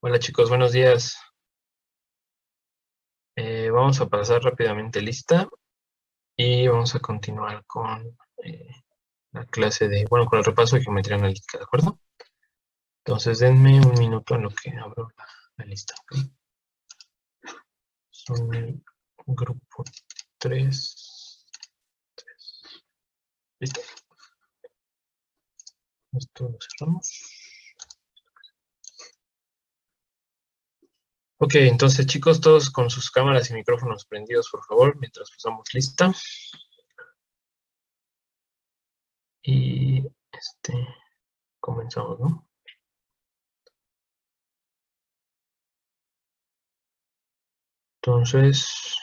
Hola chicos, buenos días. Vamos a pasar rápidamente lista y vamos a continuar con la clase con el repaso de geometría analítica, ¿de acuerdo? Entonces denme un minuto en lo que abro la lista, ¿ok? Son el grupo 3. ¿Listo? Esto lo cerramos. Ok, entonces chicos, todos con sus cámaras y micrófonos prendidos, por favor, mientras pasamos lista. Y comenzamos, ¿no? Entonces,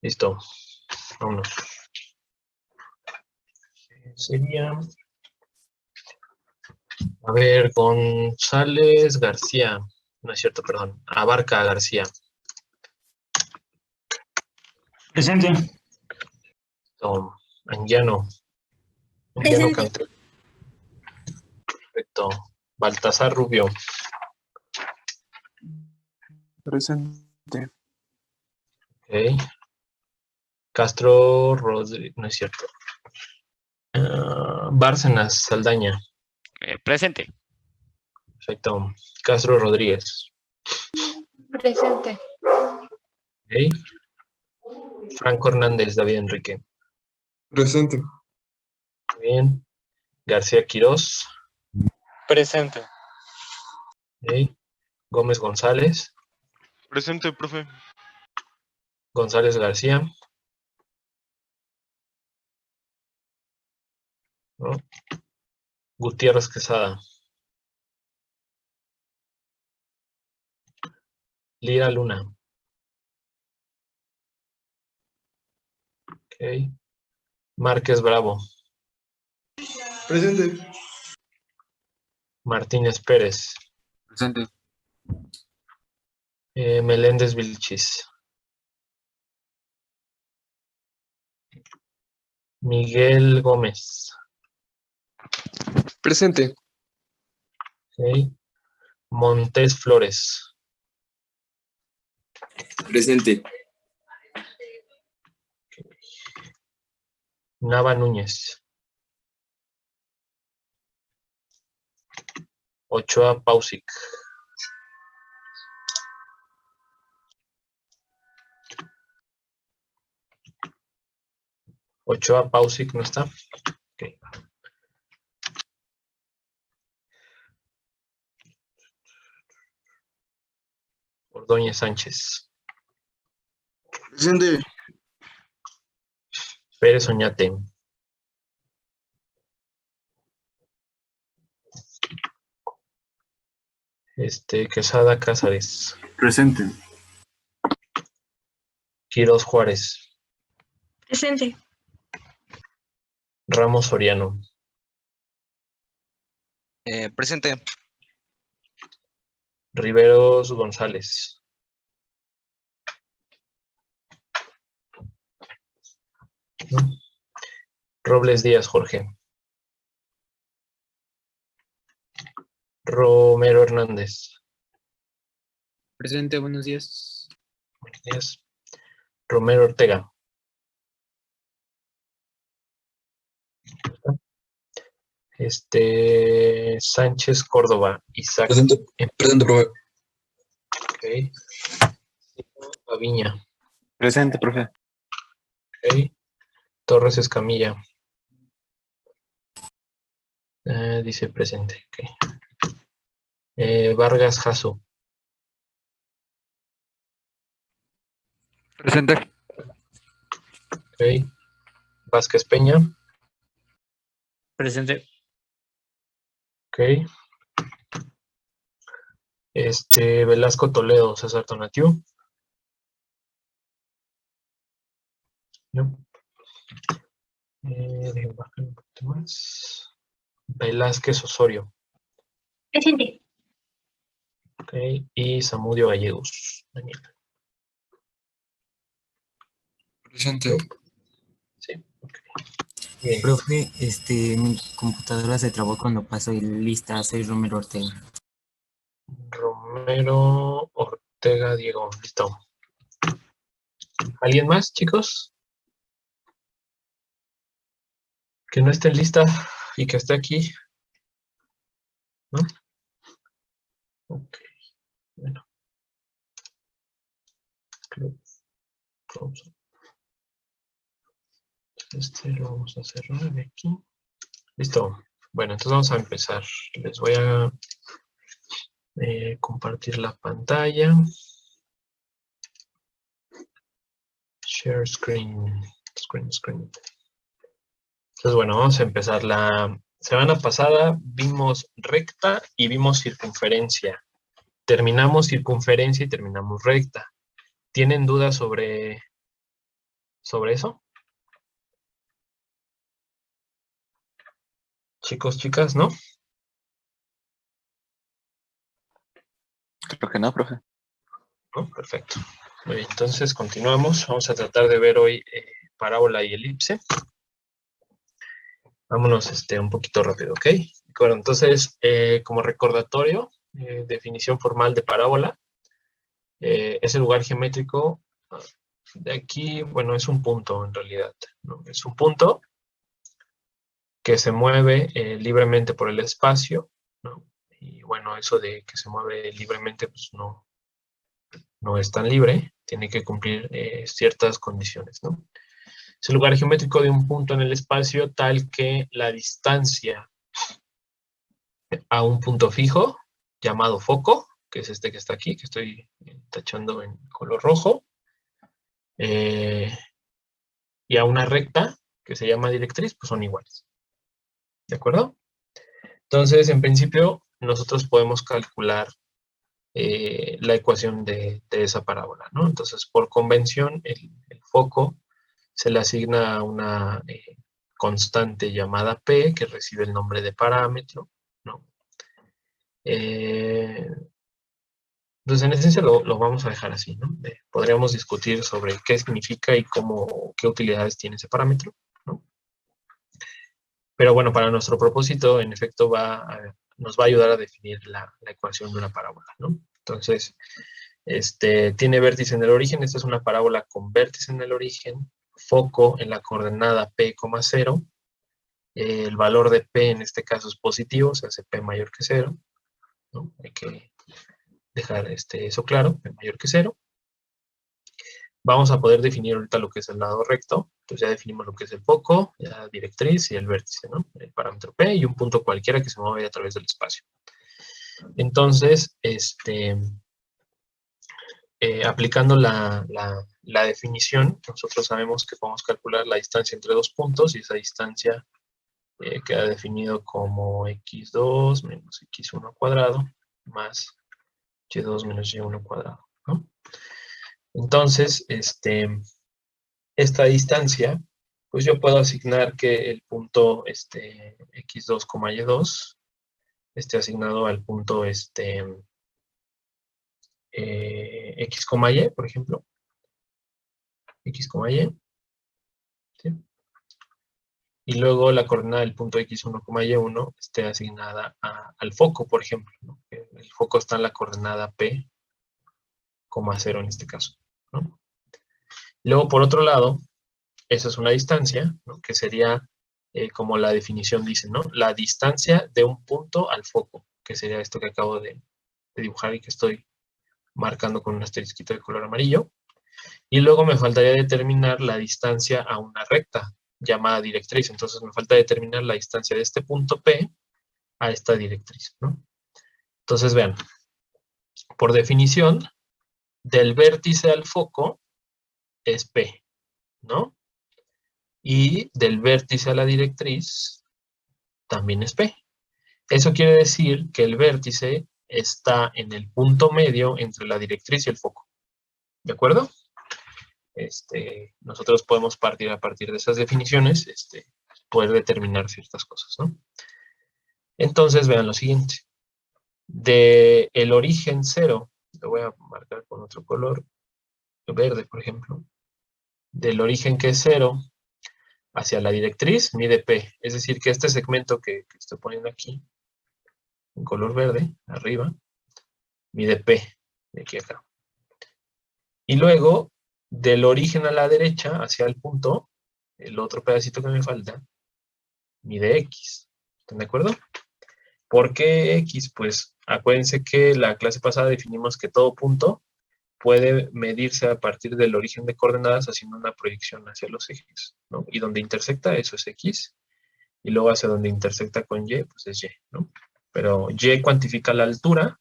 listo, vámonos. Sería, a ver, González García, no es cierto, perdón, Abarca García. Presente. Anguiano Cantel. Perfecto. Baltasar Rubio. Presente. Ok. Castro Rodríguez, no es cierto. Bárcenas Saldaña. Presente. Perfecto. Castro Rodríguez. Presente. Ok. Franco Hernández David Enrique. Presente. Muy bien. García Quirós. Presente. Ok. Gómez González. Presente, profe. González García. ¿No? Gutiérrez Quesada. Lira Luna. Ok. Márquez Bravo. Presente. Martínez Pérez. Presente. Meléndez Vilchis. Miguel Gómez. Presente. Okay. Montes Flores. Presente. Nava Núñez. Ochoa Pausic. Ochoa Pausic no está. Okay. Ordóñez Sánchez. Presente. Pérez Oñate. Quesada Cázares. Presente. Quirós Juárez. Presente. Ramos Soriano. Presente. Riveros González. Robles Díaz Jorge. Romero Hernández. Presente, buenos días. Buenos días. Romero Ortega. Sánchez Córdoba. Isaac. Presente. Presente, profe. Ok. Aviña. Presente, profe. Ok. Torres Escamilla. Dice presente. Okay. Vargas Jasso. Presente. Okay. Vázquez Peña. Presente. Ok. Velasco Toledo, César Tonatiuh. No. Déjame bajar un poquito más. Velázquez Osorio. Presente. Ok. Y Zamudio Gallegos. Daniel. Presente. Sí. Ok. Bien. Profe, mi computadora se trabó cuando pasó y lista, soy Romero Ortega. Romero, Ortega, Diego. Listo. ¿Alguien más, chicos? Que no esté en lista y que esté aquí. ¿No? Ok. Bueno. Close. Este lo vamos a cerrar de aquí. Listo. Bueno, entonces vamos a empezar. Les voy a compartir la pantalla. Share screen. Screen. Entonces, bueno, vamos a empezar. La semana pasada vimos recta y vimos circunferencia. Terminamos circunferencia y terminamos recta. ¿Tienen dudas sobre eso? Chicos, chicas, ¿no? Creo que no, profe. ¿No? Perfecto. Muy bien, entonces continuamos. Vamos a tratar de ver hoy parábola y elipse. Vámonos un poquito rápido, ¿ok? Bueno, entonces, como recordatorio, definición formal de parábola, es el lugar geométrico de aquí, bueno, es un punto en realidad, ¿no? Es un punto que se mueve libremente por el espacio, ¿no? Y bueno, eso de que se mueve libremente, pues no es tan libre, tiene que cumplir ciertas condiciones, ¿no? Es el lugar geométrico de un punto en el espacio tal que la distancia a un punto fijo, llamado foco, que es este que está aquí, que estoy tachando en color rojo, y a una recta, que se llama directriz, pues son iguales. ¿De acuerdo? Entonces, en principio, nosotros podemos calcular la ecuación de esa parábola, ¿no? Entonces, por convención, el foco se le asigna a una constante llamada P, que recibe el nombre de parámetro, ¿no? Entonces, en esencia lo vamos a dejar así, ¿no? Podríamos discutir sobre qué significa y qué utilidades tiene ese parámetro, ¿no? Pero bueno, para nuestro propósito, en efecto, nos va a ayudar a definir la ecuación de una parábola, ¿no? Entonces, tiene vértice en el origen. Esta es una parábola con vértice en el origen, foco en la coordenada P, 0. El valor de P en este caso es positivo, o sea, hace P mayor que 0, ¿no? Hay que dejar eso claro, P mayor que 0. Vamos a poder definir ahorita lo que es el lado recto. Entonces ya definimos lo que es el foco, la directriz y el vértice, ¿no? El parámetro P y un punto cualquiera que se mueve a través del espacio. Entonces, aplicando la definición, nosotros sabemos que podemos calcular la distancia entre dos puntos y esa distancia queda definido como x2 menos x1 al cuadrado más y2 menos y1 al cuadrado, ¿no? Entonces, esta distancia, pues yo puedo asignar que el punto x2, y2 esté asignado al punto x, y, por ejemplo. X, y. ¿Sí? Y luego la coordenada del punto x1, y1 esté asignada al foco, por ejemplo, ¿no? El foco está en la coordenada p, 0 en este caso, ¿no? Luego, por otro lado, esa es una distancia, ¿no? Que sería, como la definición dice, ¿no? La distancia de un punto al foco, que sería esto que acabo de dibujar y que estoy marcando con un asterisquito de color amarillo. Y luego me faltaría determinar la distancia a una recta llamada directriz. Entonces me falta determinar la distancia de este punto P a esta directriz, ¿no? Entonces vean, por definición, del vértice al foco es P, ¿no? Y del vértice a la directriz también es P. Eso quiere decir que el vértice está en el punto medio entre la directriz y el foco. ¿De acuerdo? Nosotros podemos partir a partir de esas definiciones, poder determinar ciertas cosas, ¿no? Entonces, vean lo siguiente. De el origen 0, lo voy a marcar con otro color, verde, por ejemplo. Del origen que es 0 hacia la directriz, mide P. Es decir, que este segmento que estoy poniendo aquí, en color verde, arriba, mide P, de aquí a acá. Y luego, del origen a la derecha, hacia el punto, el otro pedacito que me falta, mide X. ¿Están de acuerdo? ¿Por qué X? Pues acuérdense que la clase pasada definimos que todo punto puede medirse a partir del origen de coordenadas haciendo una proyección hacia los ejes, ¿no? Y donde intersecta, eso es X, y luego hacia donde intersecta con Y, pues es Y, ¿no? Pero Y cuantifica la altura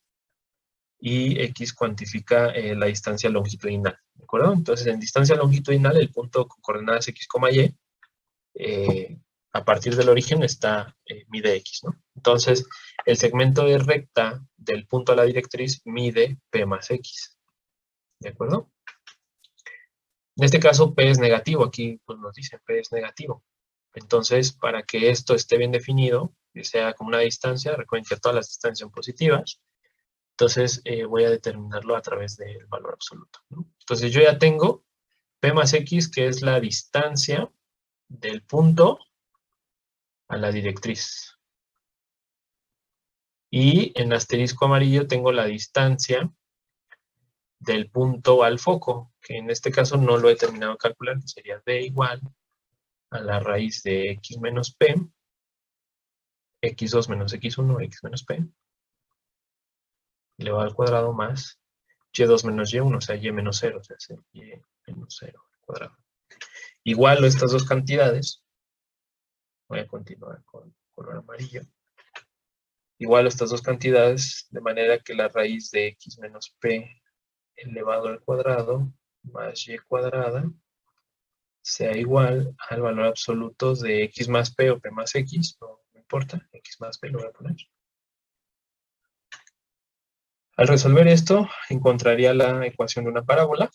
y X cuantifica la distancia longitudinal, ¿de acuerdo? Entonces, en distancia longitudinal, el punto con coordenadas X, Y, a partir del origen mide X, ¿no? Entonces, el segmento de recta del punto a la directriz mide P más X, ¿de acuerdo? En este caso, P es negativo, aquí pues, nos dice P es negativo. Entonces, para que esto esté bien definido, que sea como una distancia, recuerden que todas las distancias son positivas, entonces voy a determinarlo a través del valor absoluto, ¿no? Entonces, yo ya tengo P más X, que es la distancia del punto a la directriz. Y en asterisco amarillo tengo la distancia del punto al foco, que en este caso no lo he terminado de calcular, que sería D igual a la raíz de X menos P, X2 menos X1, X menos P, elevado al cuadrado más Y2 menos Y1, o sea, Y menos 0, o sea, Y menos 0 al cuadrado. Igualo estas dos cantidades, voy a continuar con color amarillo, igualo estas dos cantidades de manera que la raíz de X menos P elevado al cuadrado más Y cuadrada sea igual al valor absoluto de X más P o P más X, no importa, X más P lo voy a poner. Al resolver esto, encontraría la ecuación de una parábola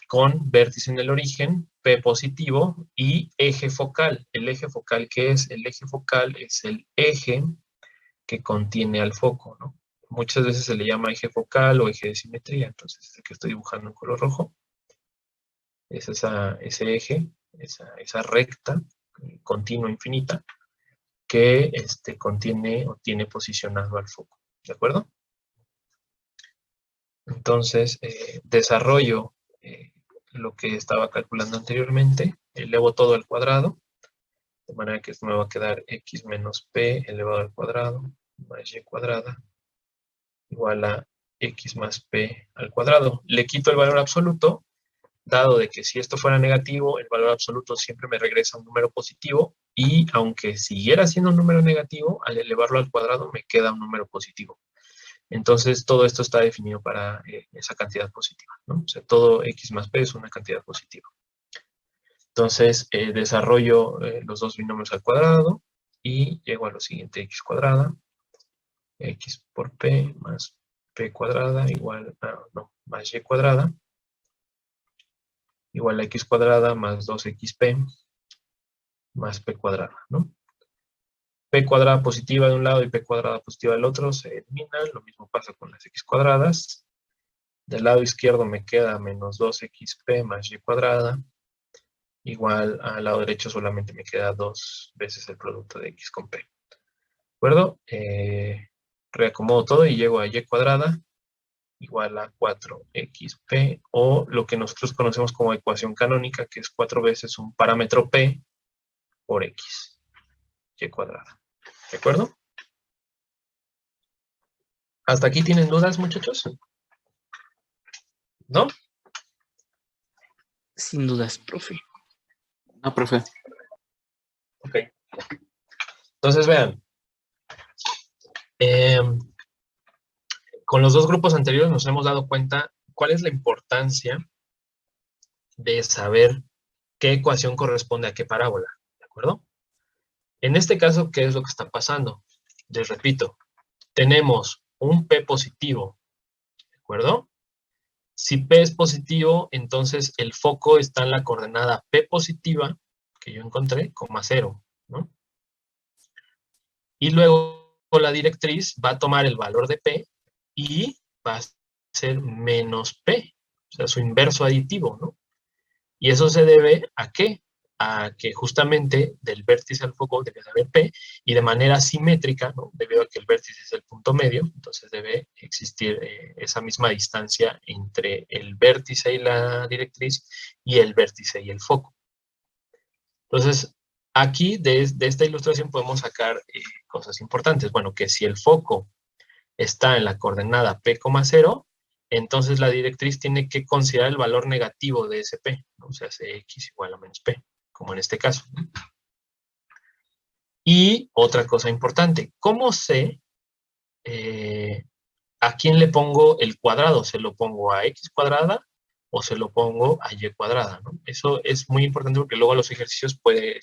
con vértice en el origen, P positivo y eje focal. ¿El eje focal qué es? El eje focal es el eje que contiene al foco, ¿no? Muchas veces se le llama eje focal o eje de simetría, entonces el que estoy dibujando en color rojo es ese eje, esa recta continua infinita que contiene o tiene posicionado al foco, ¿de acuerdo? Entonces, desarrollo lo que estaba calculando anteriormente, elevo todo al cuadrado, de manera que esto me va a quedar X menos P elevado al cuadrado más Y cuadrada igual a X más P al cuadrado. Le quito el valor absoluto, dado de que si esto fuera negativo, el valor absoluto siempre me regresa un número positivo, y aunque siguiera siendo un número negativo, al elevarlo al cuadrado me queda un número positivo. Entonces, todo esto está definido para esa cantidad positiva, ¿no? O sea, todo X más P es una cantidad positiva. Entonces, desarrollo los dos binomios al cuadrado y llego a lo siguiente, X cuadrada, X por P más P cuadrada igual a, más Y cuadrada, igual a X cuadrada más 2XP más P cuadrada, ¿no? P cuadrada positiva de un lado y P cuadrada positiva del otro se eliminan, lo mismo pasa con las X cuadradas. Del lado izquierdo me queda menos 2XP más Y cuadrada, igual al lado derecho solamente me queda 2 veces el producto de X con P. ¿De acuerdo? Reacomodo todo y llego a Y cuadrada igual a 4XP, o lo que nosotros conocemos como ecuación canónica, que es 4 veces un parámetro P por X, Y cuadrada. ¿De acuerdo? ¿Hasta aquí tienen dudas, muchachos? ¿No? Sin dudas, profe. No, profe. Ok. Entonces, vean. Con los dos grupos anteriores nos hemos dado cuenta cuál es la importancia de saber qué ecuación corresponde a qué parábola, ¿de acuerdo? En este caso, ¿qué es lo que está pasando? Les repito, tenemos un P positivo, ¿de acuerdo? Si P es positivo, entonces el foco está en la coordenada P positiva, que yo encontré, coma 0, ¿no? Y luego la directriz va a tomar el valor de P y va a ser menos P, o sea, su inverso aditivo, ¿no? Y eso se debe ¿a qué? a que justamente del vértice al foco debe de haber P, y de manera simétrica, ¿no? Debido a que el vértice es el punto medio, entonces debe existir esa misma distancia entre el vértice y la directriz, y el vértice y el foco. Entonces, aquí de esta ilustración podemos sacar cosas importantes. Bueno, que si el foco está en la coordenada P,0, entonces la directriz tiene que considerar el valor negativo de ese P, ¿no? O sea, X igual a menos P, como en este caso. Y otra cosa importante, ¿cómo sé a quién le pongo el cuadrado? ¿Se lo pongo a X cuadrada o se lo pongo a Y cuadrada, ¿no? Eso es muy importante porque luego los ejercicios puede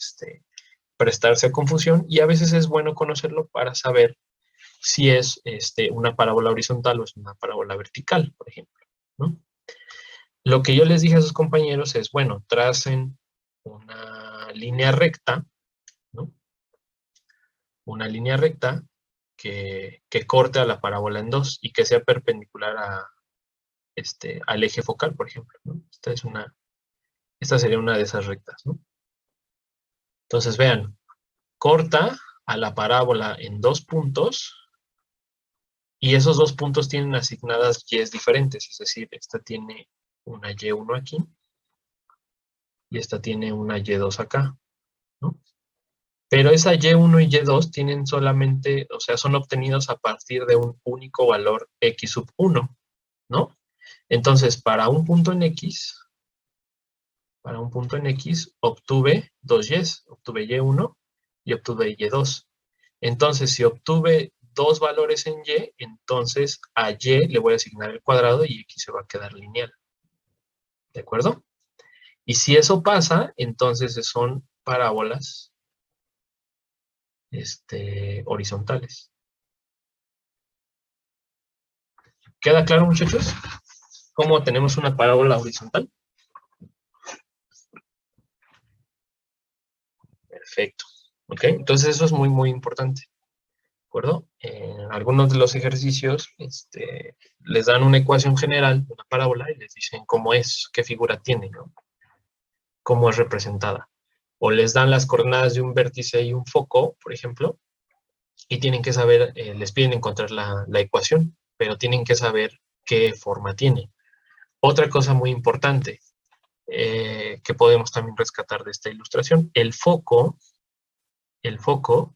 prestarse a confusión, y a veces es bueno conocerlo para saber si es una parábola horizontal o es una parábola vertical, por ejemplo, ¿no? Lo que yo les dije a sus compañeros es, bueno, tracen una línea recta, ¿no? Una línea recta que corte a la parábola en dos y que sea perpendicular al eje focal, por ejemplo, ¿no? Esta sería una de esas rectas, ¿no? Entonces, vean, corta a la parábola en 2 puntos, y esos 2 puntos tienen asignadas y'es diferentes, es decir, esta tiene una y1 aquí, y esta tiene una y2 acá, ¿no? Pero esa y1 y y2 tienen solamente, o sea, son obtenidos a partir de un único valor x sub 1, ¿no? Entonces, para un punto en x, obtuve 2 y'es, obtuve y1 y obtuve y2. Entonces, si obtuve 2 valores en y, entonces a y le voy a asignar el cuadrado y x se va a quedar lineal. ¿De acuerdo? Y si eso pasa, entonces son parábolas horizontales. ¿Queda claro, muchachos? ¿Cómo tenemos una parábola horizontal? Perfecto. ¿Ok? Entonces eso es muy, muy importante. ¿De acuerdo? En algunos de los ejercicios les dan una ecuación general, una parábola, y les dicen cómo es, qué figura tiene, ¿no? Cómo es representada. O les dan las coordenadas de un vértice y un foco, por ejemplo, y tienen que saber, les piden encontrar la ecuación, pero tienen que saber qué forma tiene. Otra cosa muy importante que podemos también rescatar de esta ilustración, el foco, o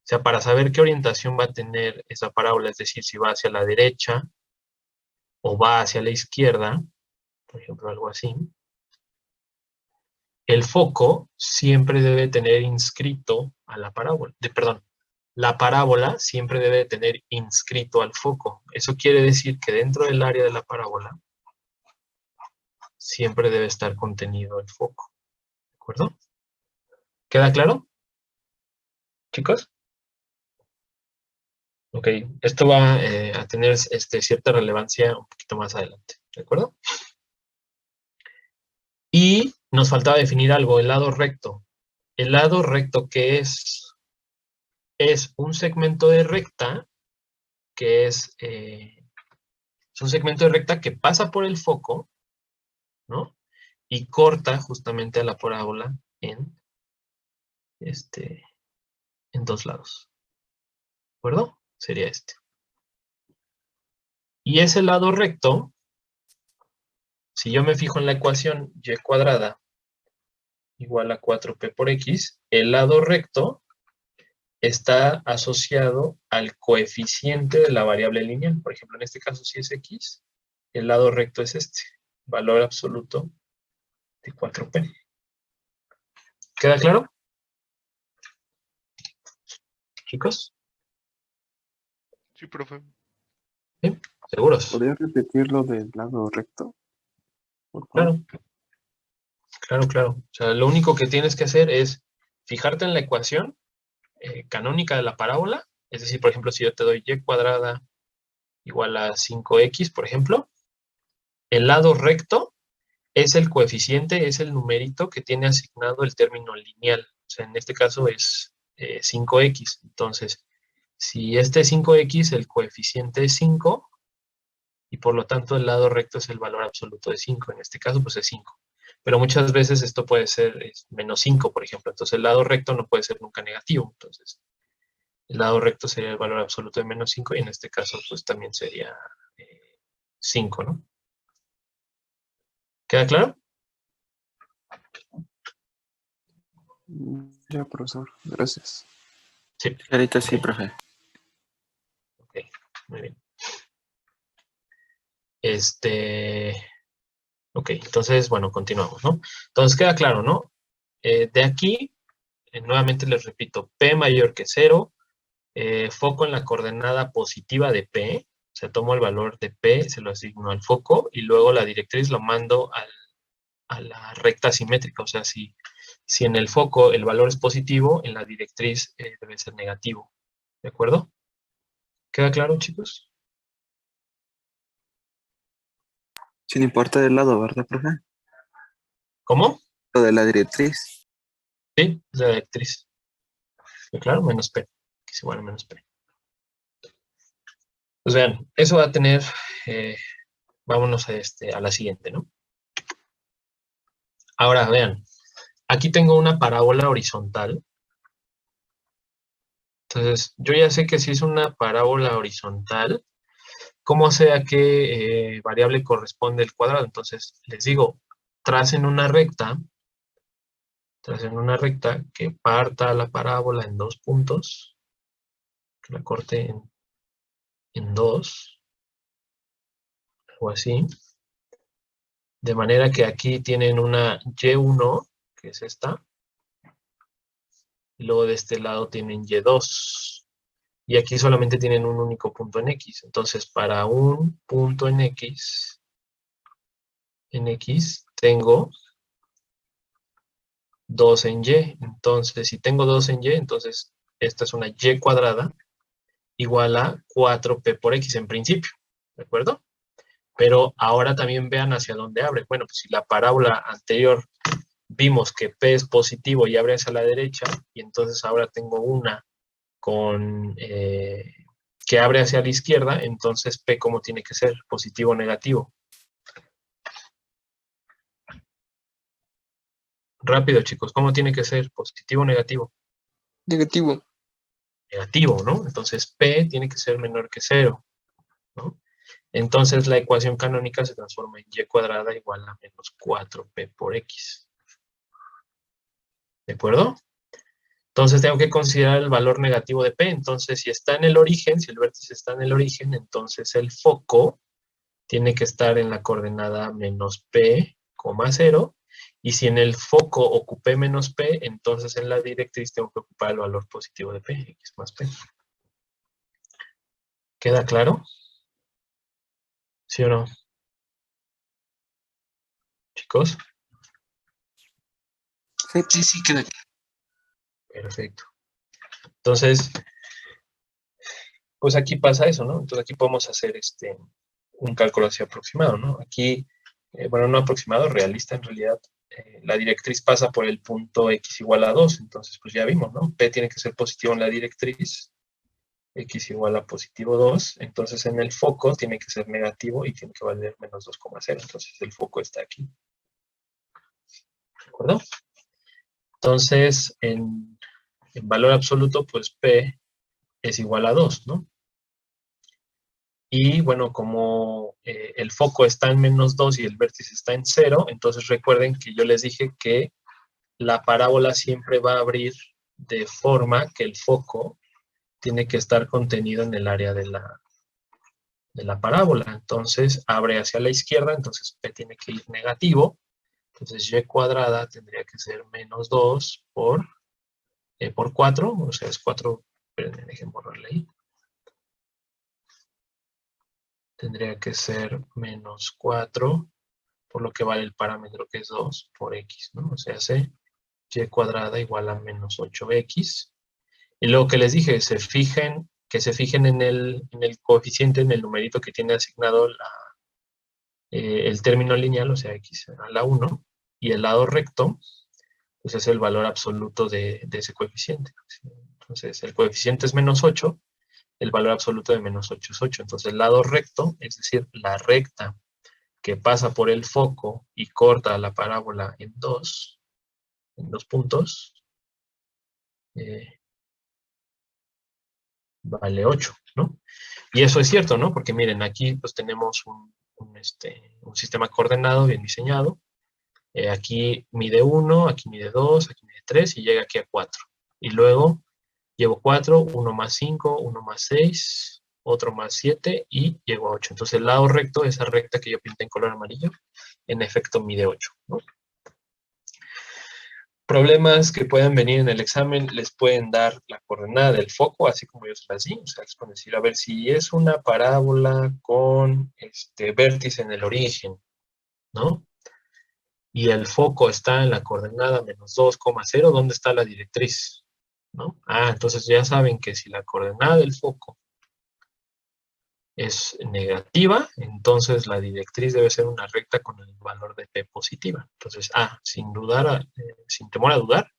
sea, para saber qué orientación va a tener esa parábola, es decir, si va hacia la derecha o va hacia la izquierda, por ejemplo, algo así, el foco siempre debe tener inscrito a la parábola, perdón, la parábola siempre debe tener inscrito al foco. Eso quiere decir que dentro del área de la parábola siempre debe estar contenido el foco. ¿De acuerdo? ¿Queda claro, chicos? Ok, esto va a tener cierta relevancia un poquito más adelante. ¿De acuerdo? Y nos faltaba definir algo, el lado recto. El lado recto, ¿qué es? Es un segmento de recta que es un segmento de recta que pasa por el foco, ¿no? Y corta justamente a la parábola en 2 lados. ¿De acuerdo? Sería este. Y ese lado recto, si yo me fijo en la ecuación y cuadrada igual a 4p por x, el lado recto está asociado al coeficiente de la variable lineal. Por ejemplo, en este caso, si es x, el lado recto es valor absoluto de 4p. ¿Queda claro, chicos? Sí, profe. ¿Sí? ¿Seguros? ¿Podría repetir lo del lado recto? Por favor. Claro. Claro. O sea, lo único que tienes que hacer es fijarte en la ecuación canónica de la parábola. Es decir, por ejemplo, si yo te doy y cuadrada igual a 5x, por ejemplo, el lado recto es el coeficiente, es el numerito que tiene asignado el término lineal. O sea, en este caso es 5x. Entonces, si este es 5x, el coeficiente es 5, y por lo tanto el lado recto es el valor absoluto de 5. En este caso, pues es 5. pero muchas veces esto puede ser menos 5, por ejemplo. Entonces el lado recto no puede ser nunca negativo. Entonces el lado recto sería el valor absoluto de menos 5 y en este caso pues también sería 5, ¿no? ¿Queda claro? Ya, profesor. Gracias. Sí. Ahorita sí, Ok. profe. Ok, muy bien. Ok, entonces, bueno, continuamos, ¿no? Entonces queda claro, ¿no? De aquí, nuevamente les repito, P mayor que 0, foco en la coordenada positiva de P, o sea, tomo el valor de P, se lo asigno al foco, y luego la directriz lo mando a la recta simétrica, o sea, si en el foco el valor es positivo, en la directriz debe ser negativo, ¿de acuerdo? ¿Queda claro, chicos? Sin importar del lado, ¿verdad, profe? ¿Cómo? Lo de la directriz. Sí, es la directriz. Claro, menos P, que es igual a menos P. Pues vean, eso va a tener, vámonos a la siguiente, ¿no? Ahora, vean, aquí tengo una parábola horizontal. Entonces, yo ya sé que si es una parábola horizontal, ¿cómo sé a qué variable corresponde el cuadrado? Entonces, les digo, tracen una recta que parta la parábola en 2 puntos, que la corte en 2, o así, de manera que aquí tienen una Y1, que es esta, y luego de este lado tienen Y2, y aquí solamente tienen un único punto en X. Entonces, para un punto en X tengo 2 en Y. Entonces, si tengo 2 en Y, entonces esta es una Y cuadrada igual a 4P por X en principio, ¿de acuerdo? Pero ahora también vean hacia dónde abre. Bueno, pues si la parábola anterior vimos que P es positivo y abre hacia la derecha, y entonces ahora tengo una con que abre hacia la izquierda, entonces P ¿cómo tiene que ser? ¿Positivo o negativo? Rápido, chicos, ¿cómo tiene que ser? ¿Positivo o negativo? Negativo. Negativo, ¿no? Entonces P tiene que ser menor que 0, ¿no? Entonces la ecuación canónica se transforma en Y cuadrada igual a menos 4P por X. ¿De acuerdo? Entonces tengo que considerar el valor negativo de P. Entonces si está en el origen, si el vértice está en el origen, entonces el foco tiene que estar en la coordenada menos P, 0. Y si en el foco ocupé menos P, entonces en la directriz tengo que ocupar el valor positivo de P, X más P. ¿Queda claro? ¿Sí o no? Chicos. Sí, queda. Perfecto. Entonces, pues aquí pasa eso, ¿no? Entonces aquí podemos hacer un cálculo así aproximado, ¿no? Aquí, bueno, no aproximado, realista en realidad. La directriz pasa por el punto X igual a 2, entonces pues ya vimos, ¿no? P tiene que ser positivo en la directriz, X igual a positivo 2, entonces en el foco tiene que ser negativo y tiene que valer menos 2,0, entonces el foco está aquí. ¿De acuerdo? Entonces, en valor absoluto, pues P es igual a 2, ¿no? Y bueno, como el foco está en menos 2 y el vértice está en 0, entonces recuerden que yo les dije que la parábola siempre va a abrir de forma que el foco tiene que estar contenido en el área de la parábola. Entonces abre hacia la izquierda, entonces P tiene que ir negativo. Entonces Y cuadrada tendría que ser menos 2 por 4, o sea, es 4, espérenme, dejen borrarle ahí. Tendría que ser menos 4, por lo que vale el parámetro que es 2 por X, ¿no? O sea, hace Y cuadrada igual a menos 8X. Y luego que les dije, que se fijen en el coeficiente, en el numerito que tiene asignado el término lineal, o sea, X a la 1, y el lado recto, pues es el valor absoluto de ese coeficiente. Entonces, el coeficiente es menos 8, el valor absoluto de menos 8 es 8. Entonces, el lado recto, es decir, la recta que pasa por el foco y corta la parábola en dos puntos, vale 8, ¿no? Y eso es cierto, ¿no? Porque miren, aquí pues tenemos un sistema coordenado bien diseñado. Aquí mide 1, aquí mide 2, aquí mide 3 y llega aquí a 4. Y luego llevo 4, 1 más 5, 1 más 6, otro más 7 y llego a 8. Entonces el lado recto, esa recta que yo pinté en color amarillo, en efecto mide 8, ¿no? Problemas que puedan venir en el examen, les pueden dar la coordenada del foco, así como yo se las di. O sea, les pueden decir, a ver, si es una parábola con vértice en el origen, ¿no? Y el foco está en la coordenada menos 2,0, ¿dónde está la directriz? ¿No? Entonces ya saben que si la coordenada del foco es negativa, entonces la directriz debe ser una recta con el valor de P positiva. Entonces, sin dudar, sin temor a dudar,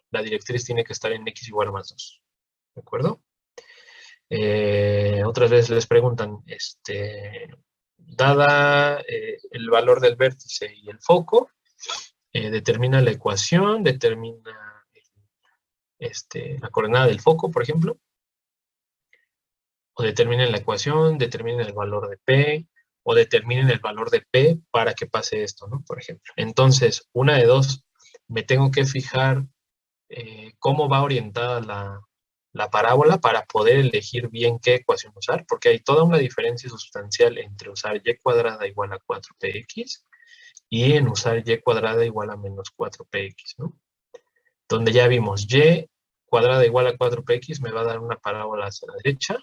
la directriz tiene que estar en x igual a más 2. ¿De acuerdo? Otras veces les preguntan, dada el valor del vértice y el foco, determina la ecuación, determina la coordenada del foco, por ejemplo, o determinen la ecuación, determinen el valor de P, o determinen el valor de P para que pase esto, ¿no? Por ejemplo. Entonces, una de dos, me tengo que fijar cómo va orientada la parábola para poder elegir bien qué ecuación usar, porque hay toda una diferencia sustancial entre usar y cuadrada igual a 4px y en usar y cuadrada igual a menos 4px, ¿no? Donde ya vimos y cuadrada igual a 4px me va a dar una parábola hacia la derecha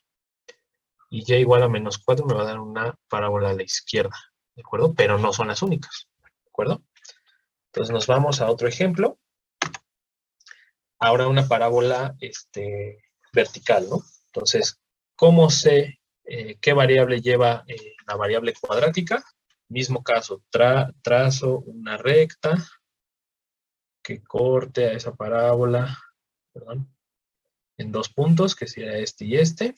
y y igual a menos 4 me va a dar una parábola a la izquierda, ¿de acuerdo? Pero no son las únicas, ¿de acuerdo? Entonces nos vamos a otro ejemplo. Ahora una parábola vertical, ¿no? Entonces, ¿cómo sé qué variable lleva la variable cuadrática? Mismo caso, trazo una recta que corte a esa parábola, perdón, en dos puntos, que sería este y este.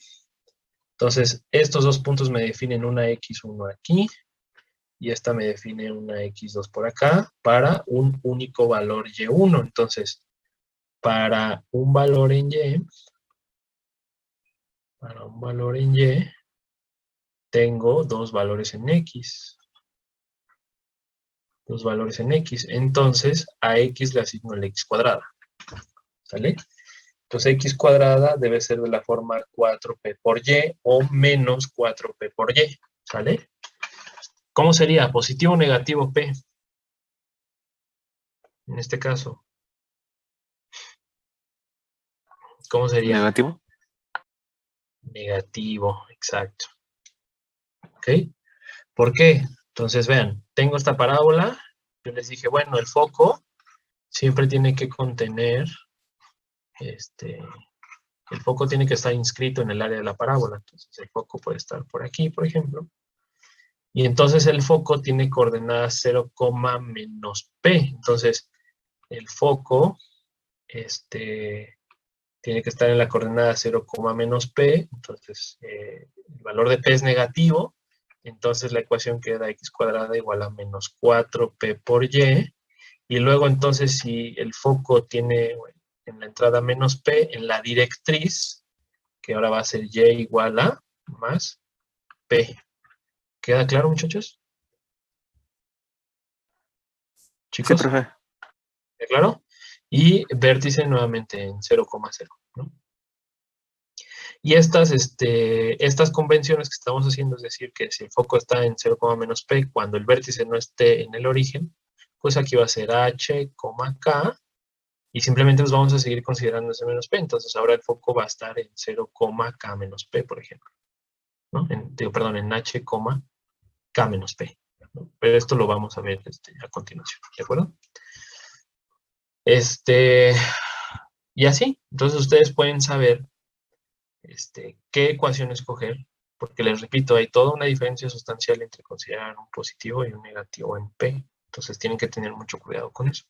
Entonces, estos dos puntos me definen una x1 aquí, y esta me define una x2 por acá, para un único valor y1. Entonces, para un valor en y, tengo dos valores en x. Dos valores en x. Entonces, a x le asigno el x cuadrada. ¿Sale? Entonces, x cuadrada debe ser de la forma 4p por y o menos 4p por y. ¿Sale? ¿Cómo sería? ¿Positivo o negativo p? En este caso. ¿Cómo sería? Negativo. Negativo, exacto. ¿Ok? ¿Por qué? Entonces, vean, tengo esta parábola. Yo les dije, bueno, el foco siempre tiene que contener, el foco tiene que estar inscrito en el área de la parábola. Entonces, el foco puede estar por aquí, por ejemplo. Y entonces el foco tiene coordenadas 0, menos p. Entonces, el foco, tiene que estar en la coordenada 0, menos p. Entonces, el valor de p es negativo. Entonces, la ecuación queda x cuadrada igual a menos 4p por y. Y luego, entonces, si el foco tiene en la entrada menos p, en la directriz, que ahora va a ser y igual a más p. ¿Queda claro, muchachos? Sí, ¿Chicos? profe. ¿Queda claro? Y vértice nuevamente en 0,0, ¿no? Y estas convenciones que estamos haciendo, es decir, que si el foco está en 0, menos p, cuando el vértice no esté en el origen, pues aquí va a ser h, k, y simplemente nos vamos a seguir considerando ese menos p. Entonces ahora el foco va a estar en 0, k menos p, por ejemplo, ¿no? En h, k menos p, ¿no? Pero esto lo vamos a ver a continuación, ¿de acuerdo? Y así, entonces ustedes pueden saber qué ecuación escoger, porque les repito, hay toda una diferencia sustancial entre considerar un positivo y un negativo en P. Entonces tienen que tener mucho cuidado con eso.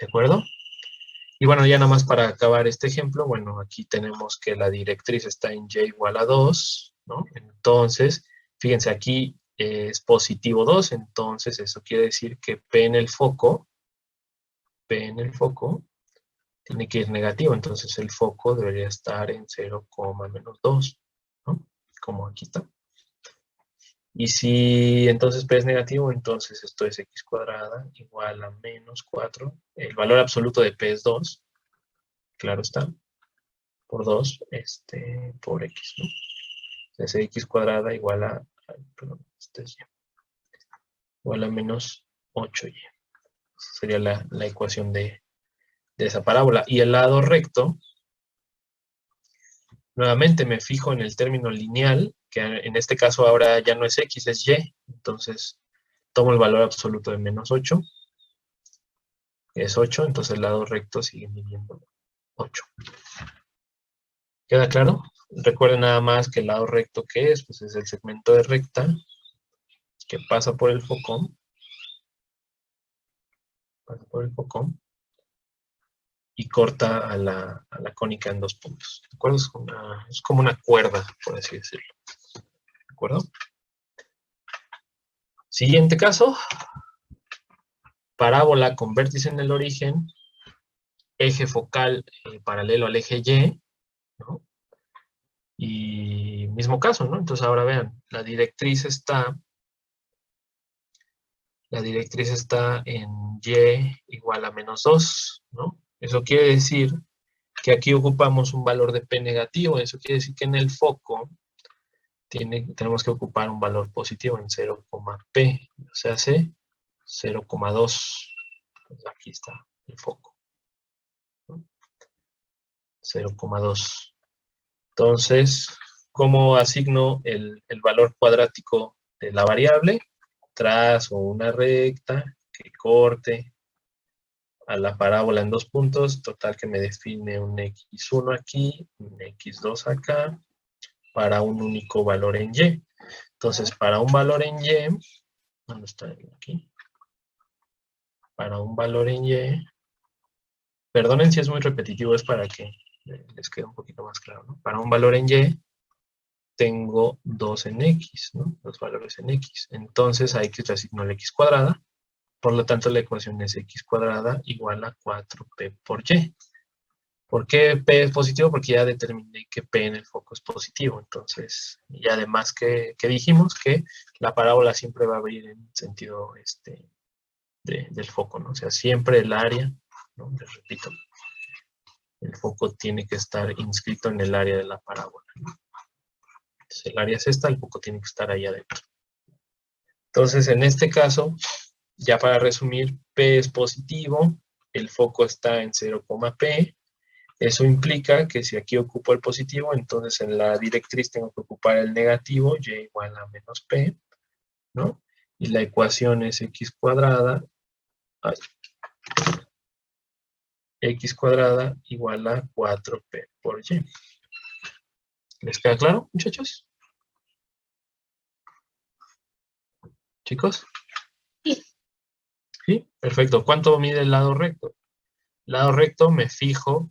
¿De acuerdo? Y bueno, ya nada más para acabar este ejemplo, bueno, aquí tenemos que la directriz está en y igual a 2, ¿no? Entonces, fíjense, aquí es positivo 2, entonces eso quiere decir que P en el foco tiene que ir negativo, entonces el foco debería estar en 0, menos 2, ¿no? Como aquí está. Y si entonces P es negativo, entonces esto es x cuadrada igual a menos 4. El valor absoluto de P es 2, claro está, por 2, por x, ¿no? Entonces x cuadrada igual a, perdón, es y, igual a menos 8y. Esa sería la ecuación de esa parábola. Y el lado recto, nuevamente me fijo en el término lineal, que en este caso ahora ya no es x, es y. Entonces tomo el valor absoluto de menos 8, que es 8, entonces el lado recto sigue midiendo 8. ¿Queda claro? Recuerden nada más que el lado recto, ¿qué es? Pues es el segmento de recta que pasa por el foco. Y corta a la cónica en 2 puntos. ¿De acuerdo? Es como una cuerda, por así decirlo. ¿De acuerdo? Siguiente caso. Parábola con vértice en el origen, eje focal paralelo al eje Y, ¿no? Y mismo caso, ¿no? Entonces ahora vean, la directriz está en Y igual a menos 2, ¿no? Eso quiere decir que aquí ocupamos un valor de P negativo, eso quiere decir que en el foco tenemos que ocupar un valor positivo en 0,P, o sea, hace 0,2. Pues aquí está el foco, ¿no? 0,2. Entonces, ¿cómo asigno el valor cuadrático de la variable? Trazo una recta que corte a la parábola en 2 puntos, total que me define un x1 aquí, un x2 acá, para un único valor en y. Entonces, para un valor en y, ¿dónde está aquí? Para un valor en y, perdonen si es muy repetitivo, es para que les quede un poquito más claro, ¿no? Para un valor en y, tengo 2 en x, ¿no? Los valores en x. Entonces, a x le asigno la x cuadrada, por lo tanto, la ecuación es x cuadrada igual a 4p por y. ¿Por qué p es positivo? Porque ya determiné que p en el foco es positivo. Entonces, y además que dijimos que la parábola siempre va a abrir en sentido del foco, ¿no? O sea, siempre el área, ¿no? Les repito, el foco tiene que estar inscrito en el área de la parábola, ¿no? Entonces, el área es esta, el foco tiene que estar ahí adentro. Entonces, en este caso, ya para resumir, P es positivo, el foco está en 0,P. Eso implica que si aquí ocupo el positivo, entonces en la directriz tengo que ocupar el negativo, y igual a menos P, ¿no? Y la ecuación es x cuadrada igual a 4p por y. ¿Les queda claro, muchachos? ¿Chicos? Sí. ¿Sí? Perfecto. ¿Cuánto mide el lado recto? El lado recto me fijo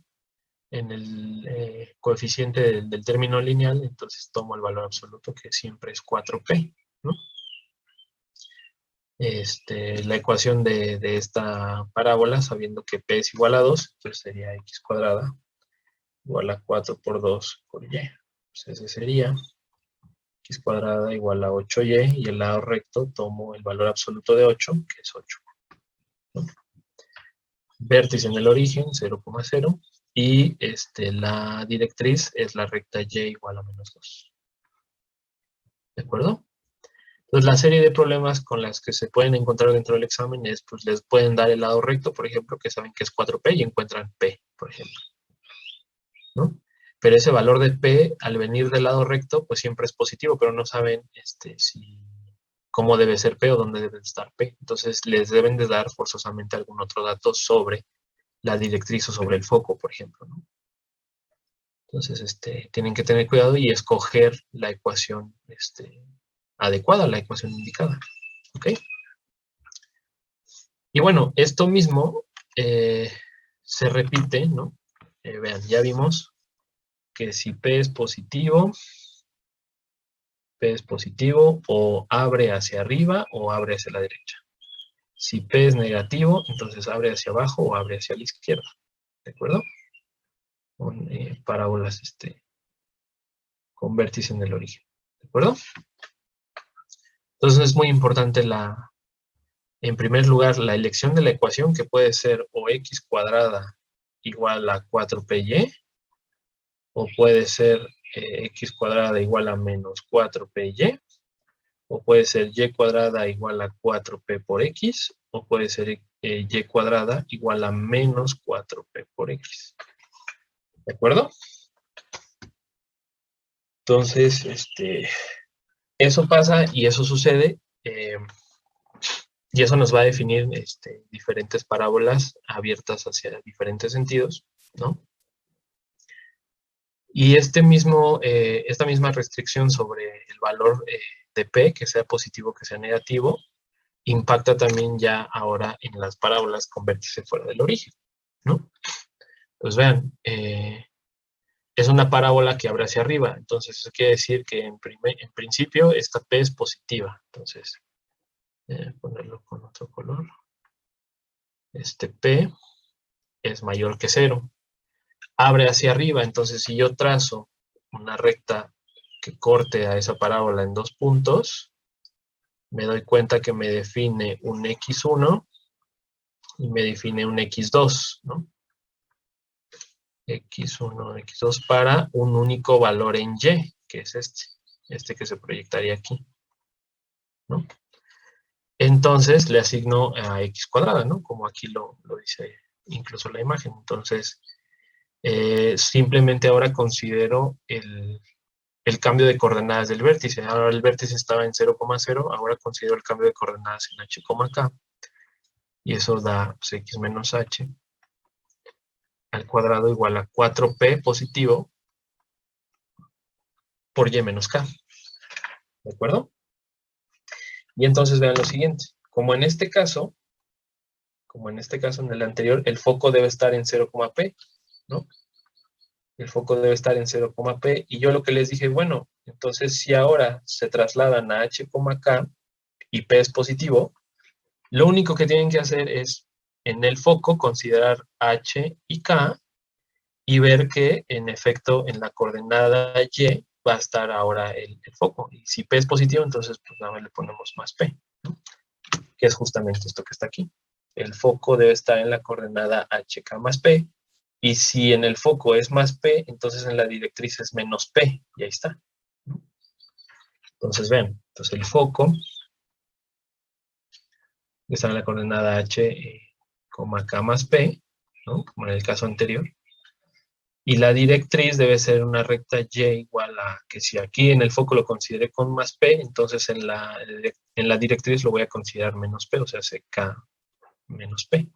en el coeficiente del término lineal, entonces tomo el valor absoluto, que siempre es 4p, ¿no? La ecuación de esta parábola, sabiendo que p es igual a 2, entonces sería x cuadrada igual a 4 por 2 por y. Entonces ese sería x cuadrada igual a 8y, y el lado recto tomo el valor absoluto de 8, que es 8, ¿no? Vértice en el origen, 0,0, y la directriz es la recta y igual a menos 2. ¿De acuerdo? Entonces, la serie de problemas con las que se pueden encontrar dentro del examen es, pues, les pueden dar el lado recto, por ejemplo, que saben que es 4p y encuentran p, por ejemplo, ¿no? Pero ese valor de p, al venir del lado recto, pues siempre es positivo, pero no saben cómo debe ser p o dónde debe estar p. Entonces, les deben de dar forzosamente algún otro dato sobre la directriz o sobre el foco, por ejemplo, ¿no? Entonces, tienen que tener cuidado y escoger la ecuación adecuada, la ecuación indicada, ¿ok? Y bueno, esto mismo se repite, ¿no? Vean, ya vimos que si P es positivo, P es positivo, o abre hacia arriba o abre hacia la derecha. Si P es negativo, entonces abre hacia abajo o abre hacia la izquierda. ¿De acuerdo? Con parábolas con vértice en el origen. ¿De acuerdo? Entonces es muy importante en primer lugar, la elección de la ecuación, que puede ser o x cuadrada igual a 4py, o puede ser x cuadrada igual a menos 4py, o puede ser y cuadrada igual a 4p por x, o puede ser y cuadrada igual a menos 4p por x. ¿De acuerdo? Entonces, eso pasa y eso sucede, y eso nos va a definir diferentes parábolas abiertas hacia diferentes sentidos, ¿no? Y esta misma restricción sobre el valor de P, que sea positivo, que sea negativo, impacta también ya ahora en las parábolas con vértice fuera del origen, ¿no? Pues vean, es una parábola que abre hacia arriba, entonces eso quiere decir que en principio esta P es positiva, entonces ponerlo con otro color. Este P es mayor que 0. Abre hacia arriba, entonces si yo trazo una recta que corte a esa parábola en 2 puntos, me doy cuenta que me define un x1 y me define un x2, ¿no? x1, x2 para un único valor en y, que es este que se proyectaría aquí, ¿no? Entonces le asigno a x cuadrada, ¿no? Como aquí lo dice incluso la imagen. Entonces, simplemente ahora considero el cambio de coordenadas del vértice. Ahora el vértice estaba en 0,0, ahora considero el cambio de coordenadas en h, k, y eso da pues, x menos h al cuadrado igual a 4p positivo por y menos k. ¿De acuerdo? Y entonces vean lo siguiente. Como en este caso, en el anterior, el foco debe estar en 0,p, ¿no? El foco debe estar en 0,p, y yo lo que les dije, bueno, entonces si ahora se trasladan a h, k, y p es positivo, lo único que tienen que hacer es, en el foco, considerar h y k, y ver que, en efecto, en la coordenada y va a estar ahora el foco. Y si p es positivo, entonces pues nada más le ponemos más p, ¿no? Que es justamente esto que está aquí. El foco debe estar en la coordenada hk más p, y si en el foco es más p, entonces en la directriz es menos p, y ahí está, ¿no? Entonces vean, entonces el foco está en la coordenada h, k más p, ¿no? Como en el caso anterior. Y la directriz debe ser una recta y igual a, que si aquí en el foco lo consideré con más p, entonces en la directriz lo voy a considerar menos p, o sea, hace k menos p.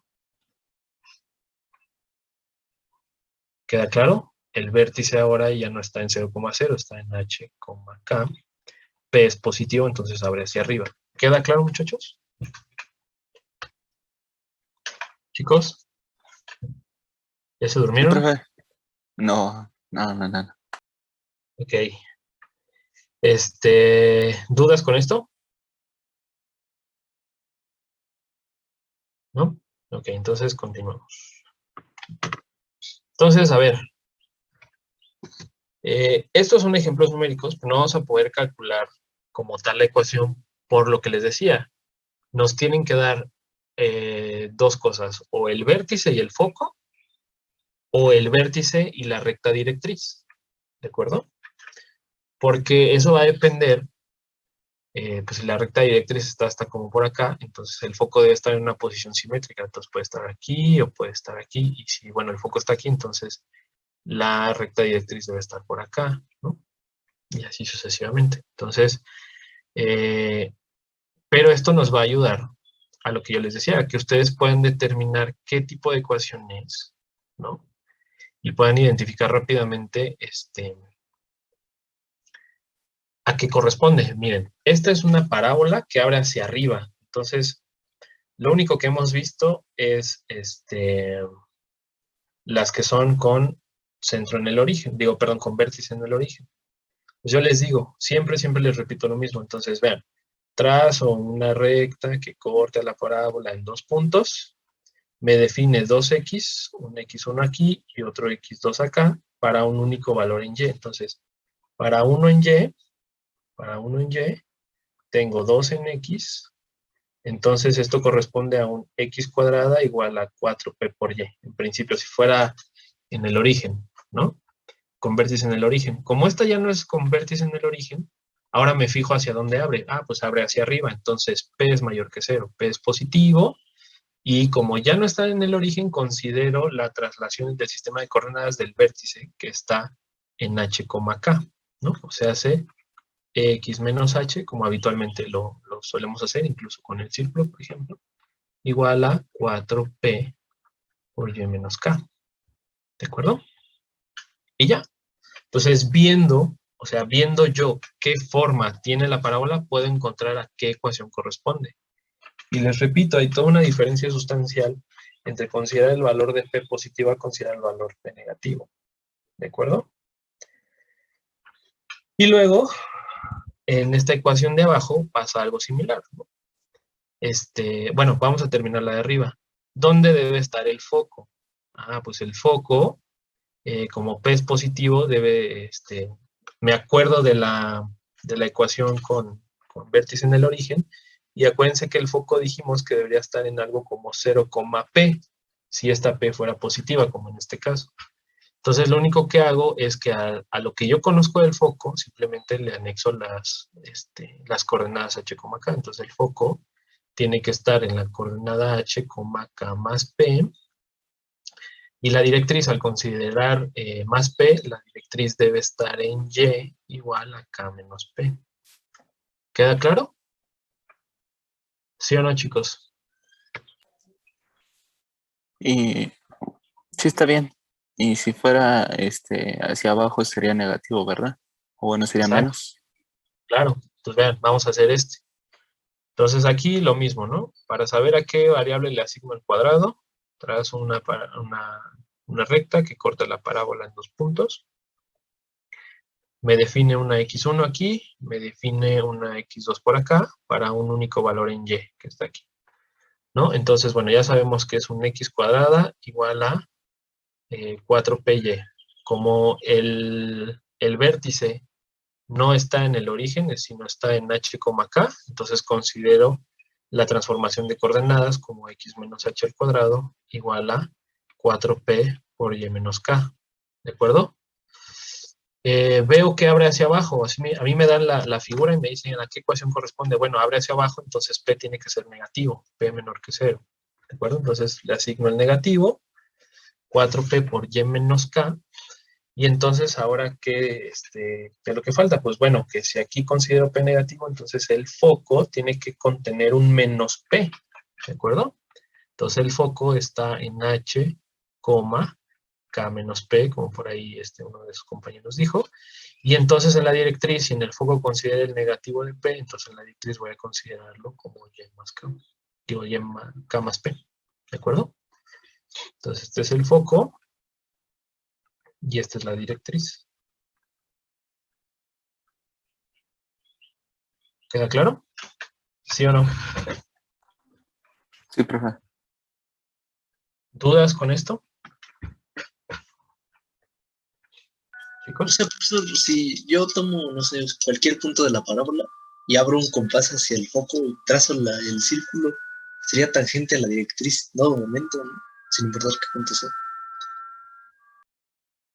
¿Queda claro? El vértice ahora ya no está en 0,0, está en h, k. P es positivo, entonces abre hacia arriba. ¿Queda claro, muchachos? Chicos, ¿ya se Sí, durmieron? profe. No. Ok. ¿Dudas con esto? ¿No? Ok, entonces continuamos. Entonces, a ver. Estos son ejemplos numéricos, pero no vamos a poder calcular como tal la ecuación por lo que les decía. Nos tienen que dar dos cosas, o el vértice y el foco, o el vértice y la recta directriz, ¿de acuerdo? Porque eso va a depender, pues si la recta directriz está hasta como por acá, entonces el foco debe estar en una posición simétrica, entonces puede estar aquí o puede estar aquí, y si, bueno, el foco está aquí, entonces la recta directriz debe estar por acá, ¿no? Y así sucesivamente. Entonces, pero esto nos va a ayudar a lo que yo les decía, que ustedes pueden determinar qué tipo de ecuación es, ¿no? Y puedan identificar rápidamente a qué corresponde. Miren, esta es una parábola que abre hacia arriba. Entonces, lo único que hemos visto es las que son con centro en el origen, digo, perdón, con vértice en el origen. Pues yo les digo, siempre les repito lo mismo. Entonces, vean, trazo una recta que corta la parábola en 2 puntos, me define 2x, un x1 aquí y otro x2 acá, para un único valor en y. Entonces, para 1 en y, tengo 2 en x, entonces esto corresponde a un x cuadrada igual a 4p por y. En principio, si fuera en el origen, ¿no? Con vértice en el origen. Como esta ya no es con vértice en el origen, ahora me fijo hacia dónde abre. Ah, pues abre hacia arriba, entonces P es mayor que 0. P es positivo, y como ya no está en el origen, considero la traslación del sistema de coordenadas del vértice que está en H, K, ¿no? O sea, hace X menos H, como habitualmente lo solemos hacer, incluso con el círculo, por ejemplo, igual a 4P por Y menos K. ¿De acuerdo? Y ya. Entonces, viendo yo qué forma tiene la parábola, puedo encontrar a qué ecuación corresponde. Y les repito, hay toda una diferencia sustancial entre considerar el valor de P positivo a considerar el valor P negativo. ¿De acuerdo? Y luego, en esta ecuación de abajo pasa algo similar, ¿no? Bueno, vamos a terminar la de arriba. ¿Dónde debe estar el foco? Ah, pues el foco, como P es positivo, me acuerdo de la ecuación con vértice en el origen, y acuérdense que el foco dijimos que debería estar en algo como 0, P, si esta P fuera positiva, como en este caso. Entonces, lo único que hago es que a lo que yo conozco del foco, simplemente le anexo las coordenadas H, K. Entonces, el foco tiene que estar en la coordenada H, K más P, y la directriz, al considerar más P, la directriz debe estar en Y igual a K menos P. ¿Queda claro? ¿Sí o no, chicos? Y sí está bien. Y si fuera hacia abajo sería negativo, ¿verdad? O bueno, sería Exacto, menos. claro. Entonces, vean, vamos a hacer Entonces, aquí lo mismo, ¿no? Para saber a qué variable le asigno el cuadrado, trazo una recta que corta la parábola en 2 puntos. Me define una x1 aquí, me define una x2 por acá, para un único valor en y, que está aquí, ¿no? Entonces, bueno, ya sabemos que es un x cuadrada igual a 4py. Como el vértice no está en el origen, sino está en h, k, entonces considero la transformación de coordenadas como x menos h al cuadrado igual a 4p por y menos k. ¿De acuerdo? Veo que abre hacia abajo. A mí me dan la figura y me dicen a qué ecuación corresponde. Bueno, abre hacia abajo, entonces p tiene que ser negativo, p menor que 0. ¿De acuerdo? Entonces le asigno el negativo, 4p por y menos k. Y entonces, ahora, ¿qué es lo que falta? Pues bueno, que si aquí considero P negativo, entonces el foco tiene que contener un menos P, ¿de acuerdo? Entonces el foco está en H, K menos P, como por ahí uno de sus compañeros dijo. Y entonces en la directriz, si en el foco considera el negativo de P, entonces en la directriz voy a considerarlo como Y más K, digo K más P, ¿de acuerdo? Entonces este es el foco. Y esta es la directriz. ¿Queda claro? ¿Sí o no? Sí, profe. ¿Dudas con esto, O chicos? sea, profesor, si yo tomo, no sé, cualquier punto de la parábola y abro un compás hacia el foco y trazo el círculo, sería tangente a la directriz, dado momento, ¿no? Sin importar qué punto sea.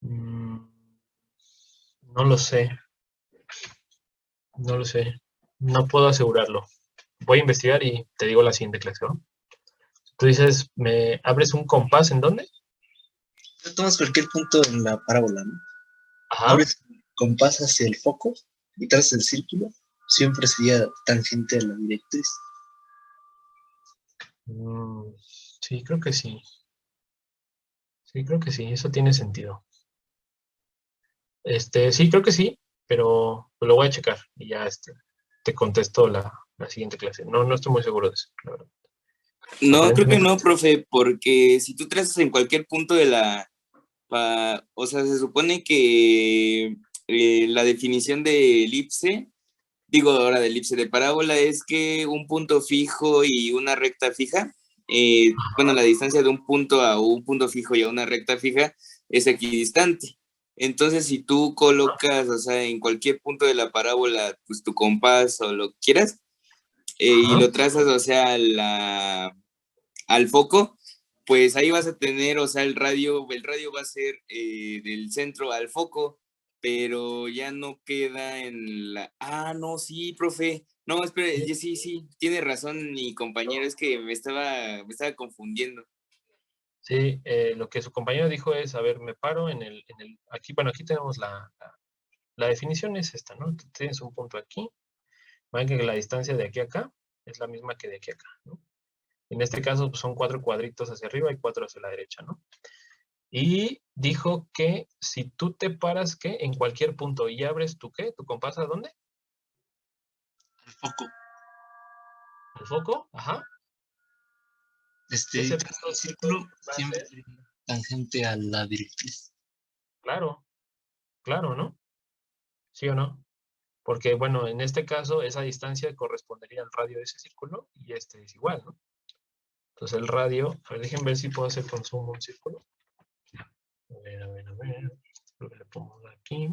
Mm, no lo sé. No lo sé. No puedo asegurarlo. Voy a investigar y te digo la siguiente clase, ¿no? Tú dices, ¿me abres un compás en dónde? Tú tomas cualquier punto en la parábola, ¿no? Ajá. Abres un compás hacia el foco y trazas el círculo, siempre sería tangente a la directriz. Mm, sí, creo que sí. Sí, creo que sí. Eso tiene sentido. Sí, creo que sí, pero lo voy a checar y ya te contesto la siguiente clase. No estoy muy seguro de eso, la verdad. No, creo que Aparentemente. no, profe, porque si tú trazas en cualquier punto de o sea, se supone que la definición de elipse, digo ahora de elipse, de parábola, es que un punto fijo y una recta fija, bueno, la distancia de un punto a un punto fijo y a una recta fija es equidistante. Entonces, si tú colocas, o sea, en cualquier punto de la parábola, pues tu compás o lo que quieras, y lo trazas, o sea, al foco, pues ahí vas a tener, o sea, el radio va a ser del centro al foco, pero ya no queda en la... Ah, no, sí, profe. No, espere, sí, tiene razón mi compañero, es que me estaba confundiendo. Sí, lo que su compañero dijo es, a ver, me paro aquí, bueno, aquí tenemos la definición es esta, ¿no? Tú tienes un punto aquí, ven que la distancia de aquí a acá es la misma que de aquí a acá, ¿no? En este caso, pues, son 4 cuadritos hacia arriba y 4 hacia la derecha, ¿no? Y dijo que si tú te paras, ¿qué? En cualquier punto y abres tu, ¿qué? ¿Tu compás a dónde? Al foco. ¿Al foco? Ajá. Ese círculo va a siempre ser, sería tangente a la directriz. claro, ¿no? ¿Sí o no? Porque, bueno, en este caso, esa distancia correspondería al radio de ese círculo y este es igual, ¿no? Entonces el radio, a ver, déjenme ver si puedo hacer consumo un círculo. A ver. Creo que le pongo aquí.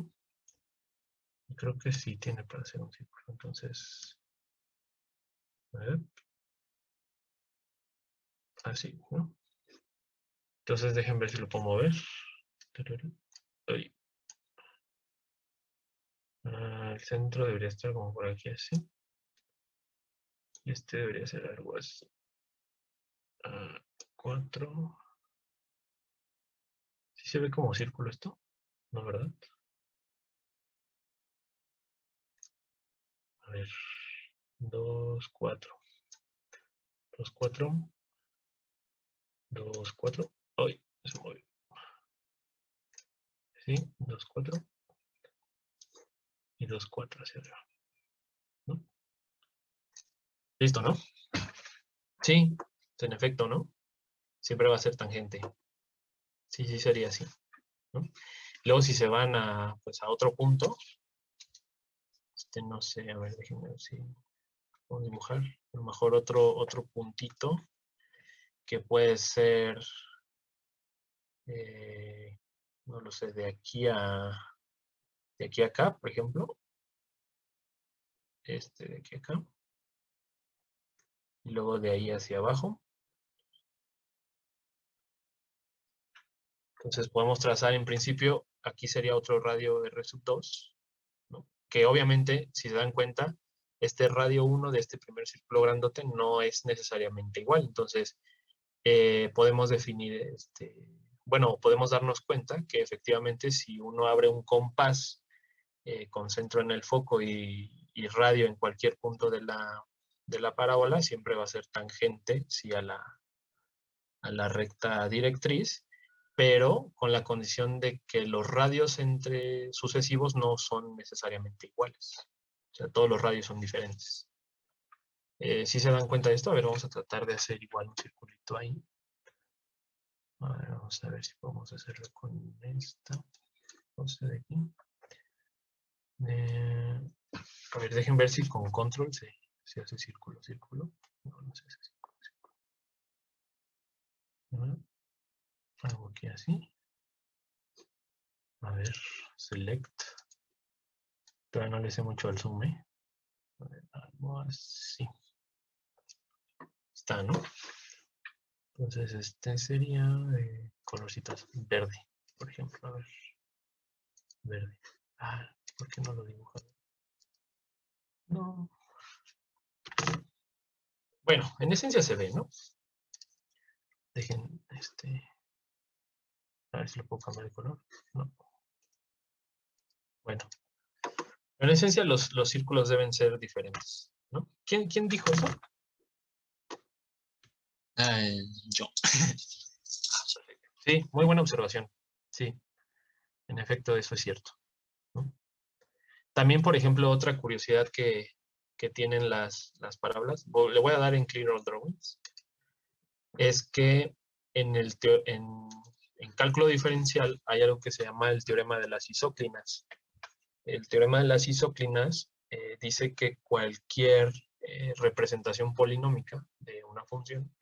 Creo que sí tiene para hacer un círculo. Entonces, a ver. Así, ¿no? Entonces déjenme ver si lo puedo mover. Ahí. El centro debería estar como por aquí, así. Y este debería ser algo así. 4. ¿Sí se ve como círculo esto? ¿No, verdad? A ver. 2, 4. 2, 4. 2, 4. ¡Ay! Se movió. Sí, 2, 4. Y 2, 4 hacia arriba. ¿No? Listo, ¿no? Sí, en efecto, ¿no? Siempre va a ser tangente. Sí, sería así, ¿no? Luego si se van a, pues, a otro punto, no sé, a ver, déjenme ver si puedo dibujar. A lo mejor otro puntito que puede ser, no lo sé, de aquí a acá, por ejemplo. De aquí a acá. Y luego de ahí hacia abajo. Entonces podemos trazar en principio, aquí sería otro radio R2, ¿no? Que obviamente, si se dan cuenta, este radio 1 de este primer círculo grandote no es necesariamente igual. Entonces, podemos definir, bueno, podemos darnos cuenta que efectivamente si uno abre un compás con centro en el foco y radio en cualquier punto de la parábola, siempre va a ser tangente, sí, a la recta directriz, pero con la condición de que los radios entre sucesivos no son necesariamente iguales. O sea, todos los radios son diferentes. ¿Sí se dan cuenta de esto? A ver, vamos a tratar de hacer igual un circulito ahí. A ver, vamos a ver si podemos hacerlo con esta cosa de aquí. A ver, dejen ver si con control se hace círculo. No se hace círculo. Algo aquí así. A ver, select. Todavía no le sé mucho al zoom, ¿eh? A ver, algo así. Está, ¿no? Entonces este sería de colorcitos verde, por ejemplo. A ver, verde. ¿Por qué no lo dibujo? No. Bueno, en esencia se ve, ¿no? Dejen, a ver si lo puedo cambiar de color. No. Bueno, en esencia los círculos deben ser diferentes, ¿no? ¿Quién dijo eso? Yo. Sí, muy buena observación. Sí, en efecto, eso es cierto, ¿no? También, por ejemplo, otra curiosidad que tienen las parábolas, le voy a dar en Clear All Drawings, es que en cálculo diferencial hay algo que se llama el teorema de las isóclinas. el teorema de las isóclinas dice que cualquier representación polinómica de una función,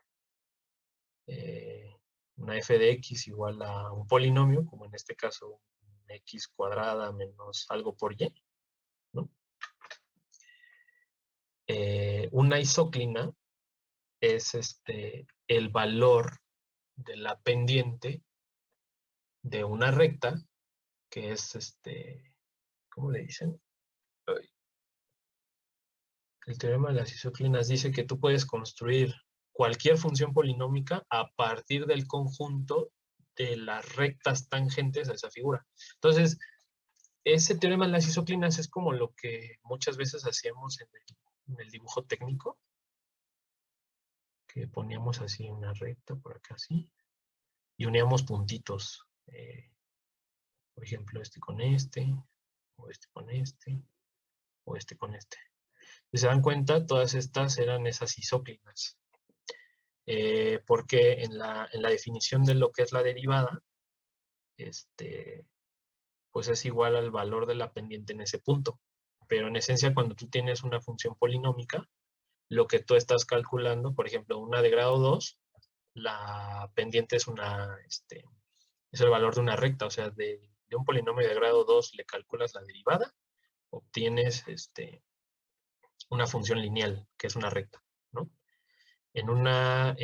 una f de x igual a un polinomio, como en este caso x cuadrada menos algo por y, ¿no? Una isóclina es el valor de la pendiente de una recta, que es ¿cómo le dicen? El teorema de las isóclinas dice que tú puedes construir cualquier función polinómica a partir del conjunto de las rectas tangentes a esa figura. Entonces, ese teorema de las isóclinas es como lo que muchas veces hacíamos en el dibujo técnico, que poníamos así una recta por acá así, y uníamos puntitos. Por ejemplo, este con este, o este con este, o este con este. Si se dan cuenta, todas estas eran esas isóclinas. Porque en la definición de lo que es la derivada, pues es igual al valor de la pendiente en ese punto. Pero en esencia, cuando tú tienes una función polinómica, lo que tú estás calculando, por ejemplo, una de grado 2, la pendiente es es el valor de una recta, o sea, de un polinomio de grado 2 le calculas la derivada, obtienes una función lineal, que es una recta, ¿no? En una,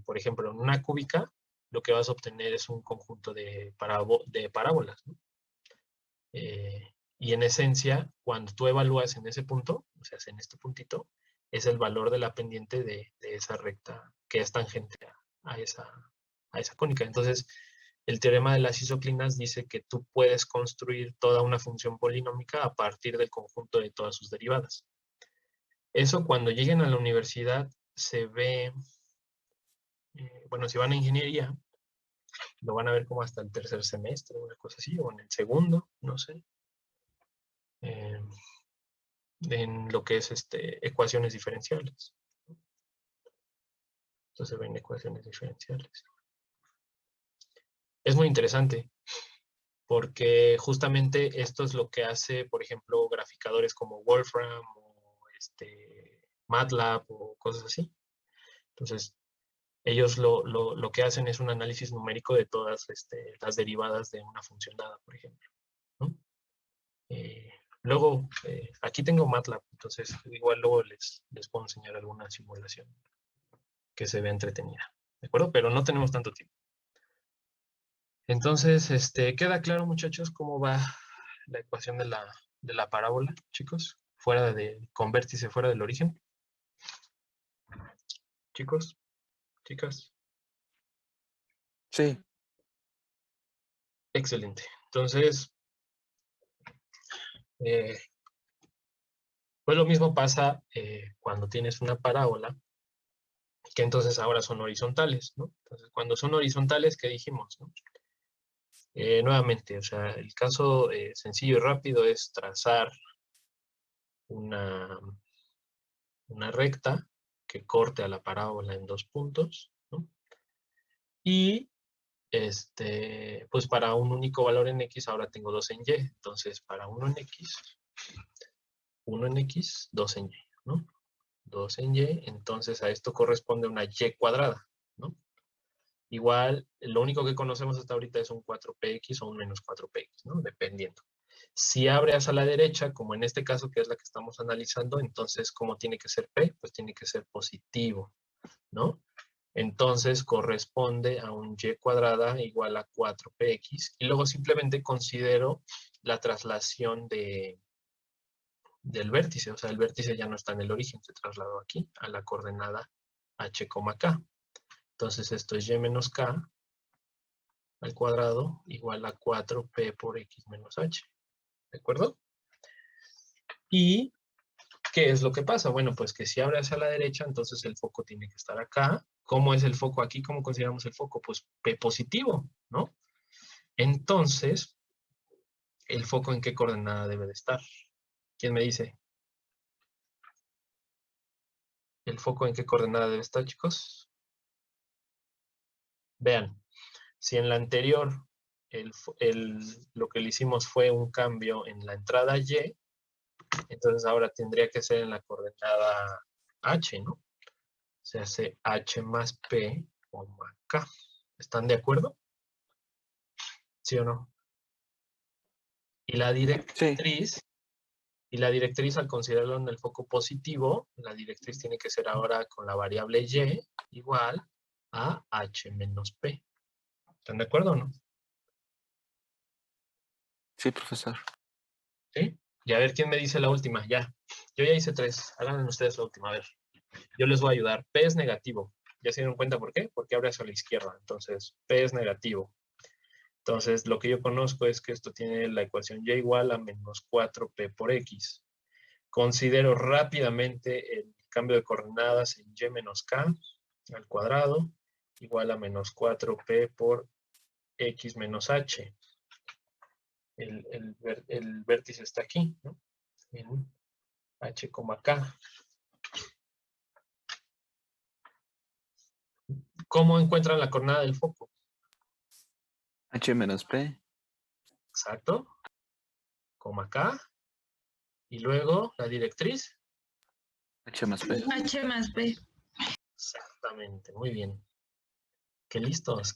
por ejemplo, en una cúbica, lo que vas a obtener es un conjunto de parábolas, ¿no? Y en esencia, cuando tú evalúas en ese punto, o sea, en este puntito, es el valor de la pendiente de esa recta que es tangente a esa cónica. Entonces, el teorema de las isóclinas dice que tú puedes construir toda una función polinómica a partir del conjunto de todas sus derivadas. Eso cuando lleguen a la universidad se ve, bueno, si van a ingeniería, lo van a ver como hasta el tercer semestre, una cosa así, o en el segundo, no sé. En lo que es ecuaciones diferenciales. Entonces ven ecuaciones diferenciales. Es muy interesante, porque justamente esto es lo que hace, por ejemplo, graficadores como Wolfram o MATLAB o cosas así. Entonces, ellos lo que hacen es un análisis numérico de todas las derivadas de una función dada, por ejemplo, ¿no? Luego, aquí tengo MATLAB, entonces igual luego les puedo enseñar alguna simulación que se ve entretenida, ¿de acuerdo? Pero no tenemos tanto tiempo. Entonces, ¿queda claro, muchachos, cómo va la ecuación de la parábola, chicos? Con vértice fuera del origen. Chicos, chicas. Sí. Excelente. Entonces, pues lo mismo pasa cuando tienes una parábola, que entonces ahora son horizontales, ¿no? Entonces, cuando son horizontales, ¿qué dijimos, no? Nuevamente, o sea, el caso sencillo y rápido es trazar una recta que corte a la parábola en dos puntos, ¿no? Y pues para un único valor en X ahora tengo 2 en Y. Entonces, para uno en X, 2 en Y, ¿no? 2 en Y, entonces a esto corresponde una Y cuadrada, ¿no? Igual, lo único que conocemos hasta ahorita es un 4px o un menos 4px, ¿no? Dependiendo. Si abre hacia la derecha, como en este caso que es la que estamos analizando, entonces, ¿cómo tiene que ser P? Pues tiene que ser positivo, ¿no? Entonces corresponde a un y cuadrada igual a 4px. Y luego simplemente considero la traslación del vértice. O sea, el vértice ya no está en el origen, se trasladó aquí a la coordenada h, k. Entonces esto es y menos k al cuadrado igual a 4p por x menos h. ¿De acuerdo? Y ¿qué es lo que pasa? Bueno, pues que si abre hacia la derecha, entonces el foco tiene que estar acá. ¿Cómo es el foco aquí? ¿Cómo consideramos el foco? Pues P positivo, ¿no? Entonces, ¿el foco en qué coordenada debe de estar? ¿Quién me dice? ¿El foco en qué coordenada debe estar, chicos? Vean, si en la anterior lo que le hicimos fue un cambio en la entrada Y, entonces ahora tendría que ser en la coordenada H, ¿no? Se hace H más P, K. ¿Están de acuerdo? ¿Sí o no? Y la directriz, al considerarlo en el foco positivo, la directriz tiene que ser ahora con la variable Y igual a H menos P. ¿Están de acuerdo o no? Sí, profesor. ¿Sí? Y a ver quién me dice la última, ya. Yo ya hice 3, hagan ustedes la última, a ver. Yo les voy a ayudar. P es negativo. ¿Ya se dieron cuenta por qué? Porque abre hacia la izquierda. Entonces, P es negativo. Entonces, lo que yo conozco es que esto tiene la ecuación Y igual a menos 4P por X. Considero rápidamente el cambio de coordenadas en Y menos K al cuadrado igual a menos 4P por X menos H. El vértice está aquí, ¿no? En H, K. ¿Cómo encuentran la coordenada del foco? H menos P. Exacto. K. Y luego la directriz. H más P. H más B. Exactamente, muy bien. Qué listos,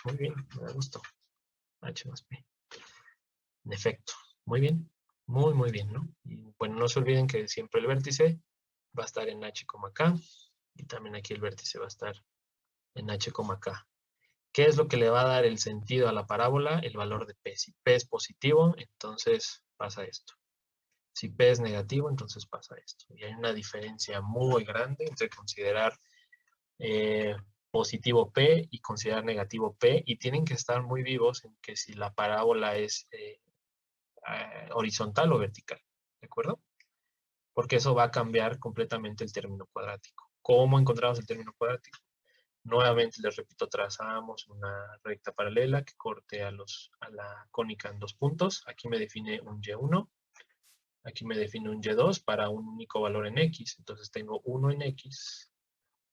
muy bien, me da gusto. H más P. En efecto, muy bien, muy bien, ¿no? Y bueno, no se olviden que siempre el vértice va a estar en H, K, y también aquí el vértice va a estar en H, K. ¿Qué es lo que le va a dar el sentido a la parábola? El valor de P. Si P es positivo, entonces pasa esto. Si P es negativo, entonces pasa esto. Y hay una diferencia muy grande entre considerar positivo P y considerar negativo P, y tienen que estar muy vivos en que si la parábola es horizontal o vertical, ¿de acuerdo? Porque eso va a cambiar completamente el término cuadrático. ¿Cómo encontramos el término cuadrático? Nuevamente les repito, trazamos una recta paralela que corte a la cónica en 2 puntos. Aquí me define un Y1, aquí me define un Y2 para un único valor en X. Entonces tengo 1 en X,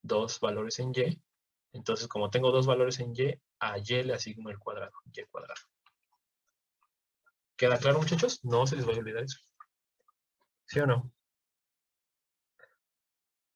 2 valores en Y. Entonces, como tengo 2 valores en Y, a Y le asigno el cuadrado, Y cuadrado. ¿Queda claro, muchachos? No se les vaya a olvidar eso. ¿Sí o no?